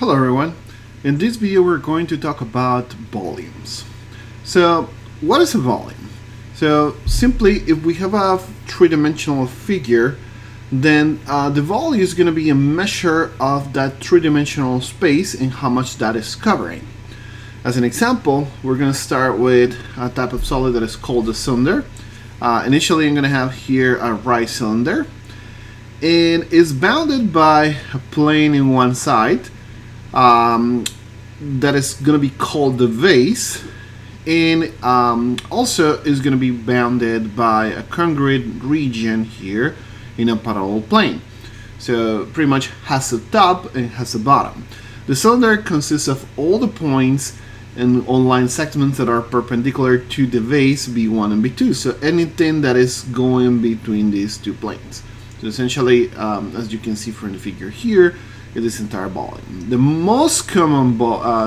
Hello everyone. In this video we're going to talk about volumes. So what is a volume? So simply, if we have a three-dimensional figure, then the volume is going to be a measure of that three-dimensional space and how much that is covering. As an example, we're going to start with a type of solid that is called a cylinder. Initially I'm going to have here a right cylinder, and it's bounded by a plane in one side that is going to be called the vase, and also is going to be bounded by a congruent region here in a parallel plane. So pretty much has a top and has a bottom. The cylinder consists of all the points and all line segments that are perpendicular to the vase B1 and B2. So anything that is going between these two planes. So essentially, as you can see from the figure here, is this entire volume. The most common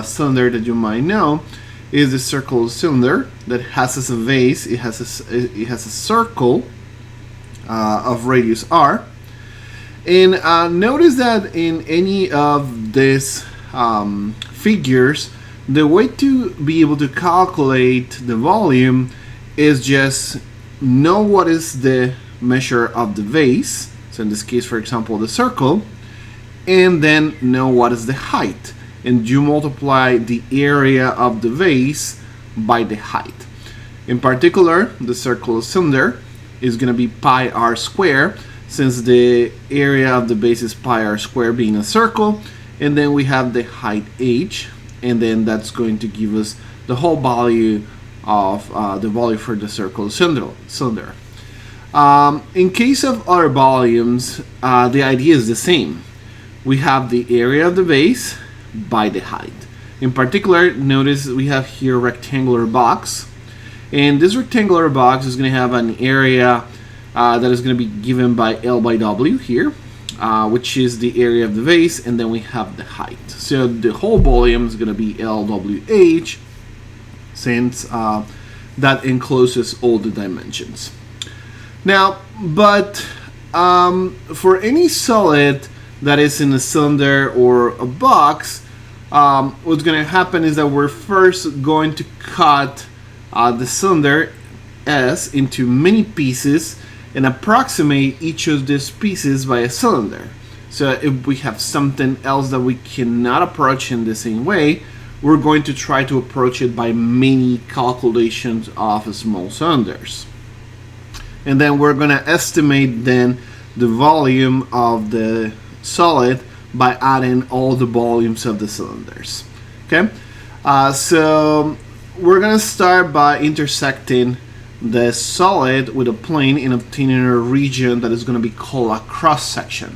cylinder that you might know is the circular cylinder that has as a base, it has a circle of radius r. And notice that in any of these figures, the way to be able to calculate the volume is just know what is the measure of the base, so in this case, for example, the circle, and then know what is the height, and you multiply the area of the base by the height. In particular, the circular cylinder is going to be pi r squared, since the area of the base is pi r squared being a circle, and then we have the height h, and then that's going to give us the whole value of the volume for the circular cylinder. In case of other volumes, the idea is the same. We have the area of the base by the height. In particular, notice we have here a rectangular box, and this rectangular box is going to have an area that is going to be given by L by W here, which is the area of the base, and then we have the height. So the whole volume is going to be LWH, since that encloses all the dimensions. Now, but for any solid that is in a cylinder or a box, what's going to happen is that we're first going to cut the cylinder S into many pieces and approximate each of these pieces by a cylinder. So if we have something else that we cannot approach in the same way, we're going to try to approach it by many calculations of small cylinders. And then we're going to estimate then the volume of the solid by adding all the volumes of the cylinders. Okay, so we're going to start by intersecting the solid with a plane and obtaining a region that is going to be called a cross section.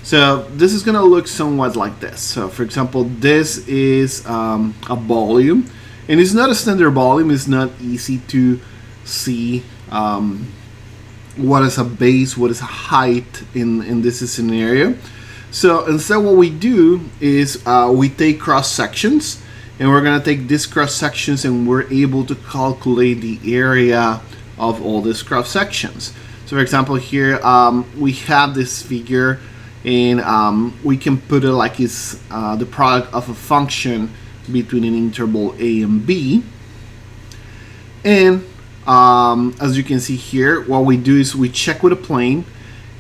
So this is going to look somewhat like this. So for example, this is a volume, and it's not a standard volume. It's not easy to see what is a base, what is a height in this scenario. So instead what we do is we take cross sections, and we're going to take these cross sections and we're able to calculate the area of all these cross sections. So for example, here we have this figure, and we can put it like it's the product of a function between an interval a and b. And as you can see here, what we do is we check with a plane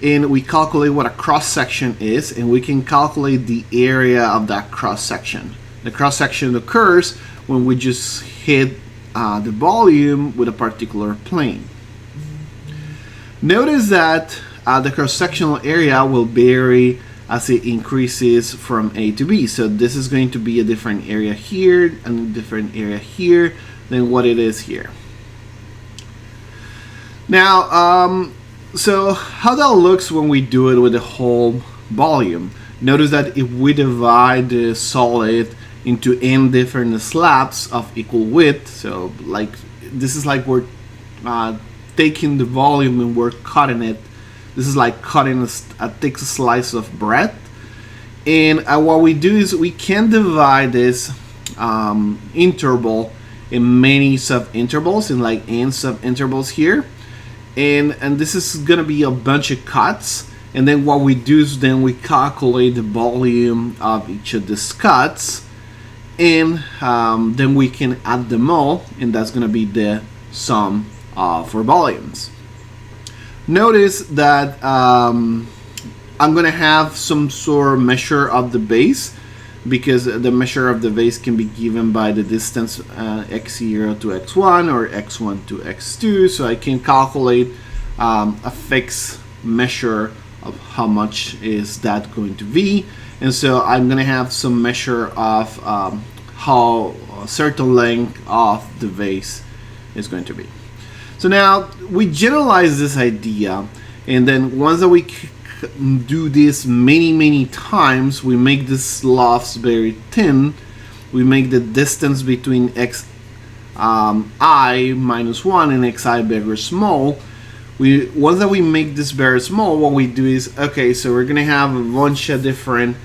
and we calculate what a cross section is, and we can calculate the area of that cross section. The cross section occurs when we just hit the volume with a particular plane. Notice that the cross-sectional area will vary as it increases from A to B. So this is going to be a different area here and a different area here than what it is here. Now, so how that looks when we do it with the whole volume. Notice that if we divide the solid into n different slabs of equal width, so like this is like we're taking the volume and we're cutting it. This is like cutting a thick slice of bread. And what we do is we can divide this interval in many sub-intervals, in like n sub-intervals here. And this is going to be a bunch of cuts. And then what we do is then we calculate the volume of each of the cuts, and then we can add them all, and that's going to be the sum of our volumes. Notice that I'm going to have some sort of measure of the base, because the measure of the base can be given by the distance x0 to x1 or x1 to x2. So I can calculate a fixed measure of how much is that going to be. And so I'm going to have some measure of how a certain length of the vase is going to be. So now we generalize this idea, and then once that we do this many times, we make the sloughs very thin. We make the distance between I minus 1 and xi very small. Once that we make this very small, what we do is, okay, so we're gonna have a bunch of different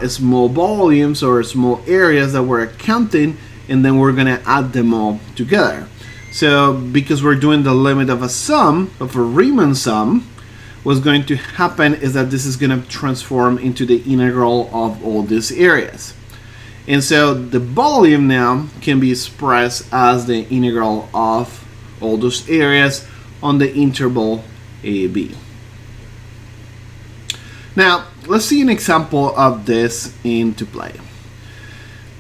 small volumes or small areas that we're counting, and then we're gonna add them all together. So because we're doing the limit of a sum, of a Riemann sum, what's going to happen is that this is going to transform into the integral of all these areas. And so the volume now can be expressed as the integral of all those areas on the interval AB. Now, let's see an example of this into play.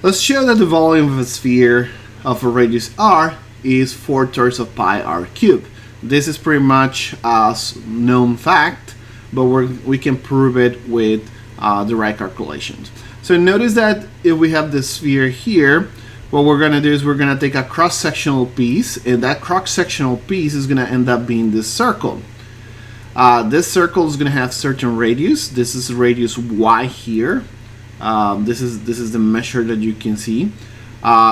Let's show that the volume of a sphere of a radius r is 4/3 of pi r cubed. This is pretty much a known fact, but we can prove it with direct calculations. So notice that if we have the sphere here, what we're going to do is we're going to take a cross-sectional piece, and that cross-sectional piece is going to end up being this circle. This circle is going to have certain radius. This is radius y here. This is the measure that you can see.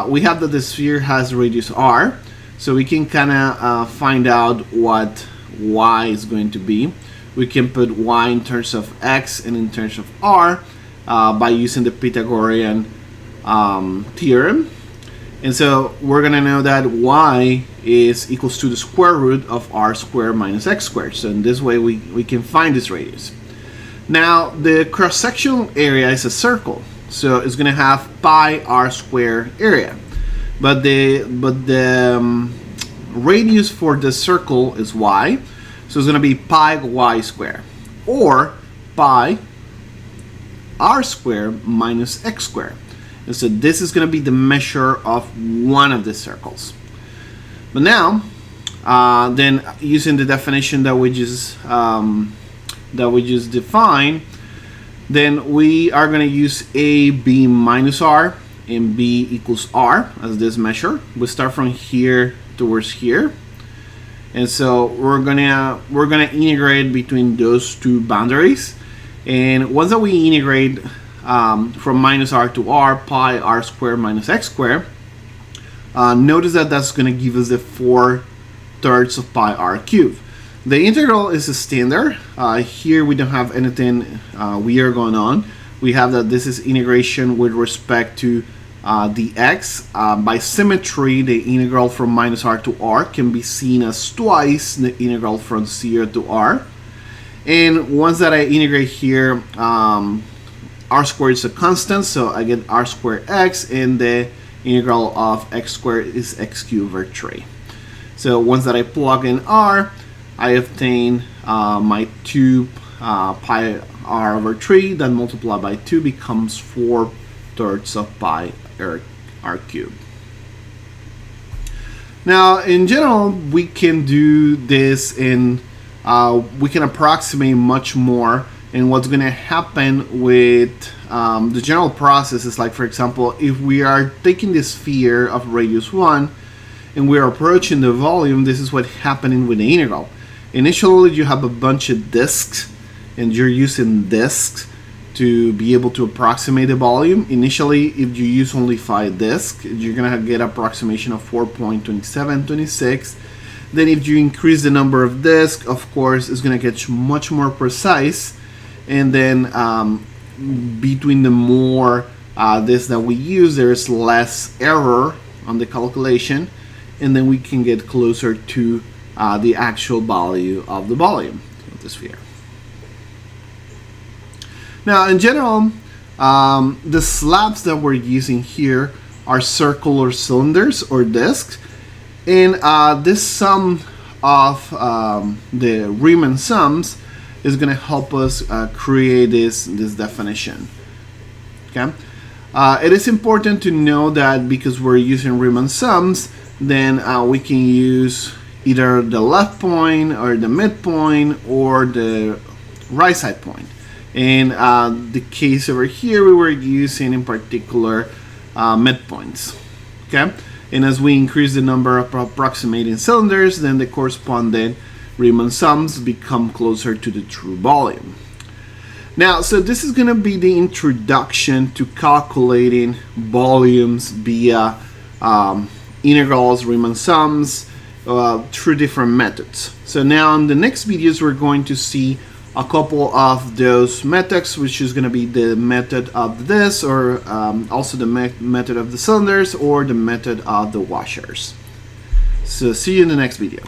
We have that the sphere has radius r, so we can kind of find out what y is going to be. We can put y in terms of x and in terms of r by using the Pythagorean theorem. And so we're going to know that y is equals to the square root of r squared minus x squared. So in this way we can find this radius. Now the cross-sectional area is a circle, so it's going to have pi r square area, but the radius for the circle is y, so it's going to be pi y square, or pi r square minus x square. And so this is going to be the measure of one of the circles. But now, then using the definition that we just defined, then we are going to use a b minus r and b equals r as this measure. We start from here towards here, and so we're gonna integrate between those two boundaries. And once that we integrate from minus r to r, pi r squared minus x squared, notice that that's going to give us the 4/3 of pi r cubed. The integral is a standard. Here we don't have anything weird going on. We have that this is integration with respect to the x. By symmetry, the integral from minus r to r can be seen as twice the integral from 0 to r. And once that I integrate here, r squared is a constant, so I get r squared x, and the integral of x squared is x cubed over 3. So once that I plug in r, I obtain my 2 pi r over 3, then multiplied by 2 becomes 4/3 of pi r cubed. Now, in general, we can do this in, we can approximate much more. And what's going to happen with the general process is, like, for example, if we are taking this sphere of radius 1 and we are approaching the volume, this is what's happening with the integral. Initially, you have a bunch of disks, and you're using disks to be able to approximate the volume. Initially, if you use only 5 disks, you're going to get approximation of 4.2726. Then if you increase the number of disks, of course, it's going to get much more precise. And then between the more disks that we use, there's less error on the calculation, and then we can get closer to the actual value of the volume of the sphere. Now, in general, the slabs that we're using here are circular cylinders or discs, and this sum of the Riemann sums is going to help us create this definition. Okay, it is important to know that because we're using Riemann sums, then we can use either the left point or the midpoint or the right side point. In the case over here, we were using in particular midpoints. Okay, and as we increase the number of approximating cylinders, then the corresponding Riemann sums become closer to the true volume. Now, so this is going to be the introduction to calculating volumes via integrals, Riemann sums, through different methods. So now in the next videos, we're going to see a couple of those methods, which is going to be the method of this, or also the method of the cylinders, or the method of the washers. So see you in the next video.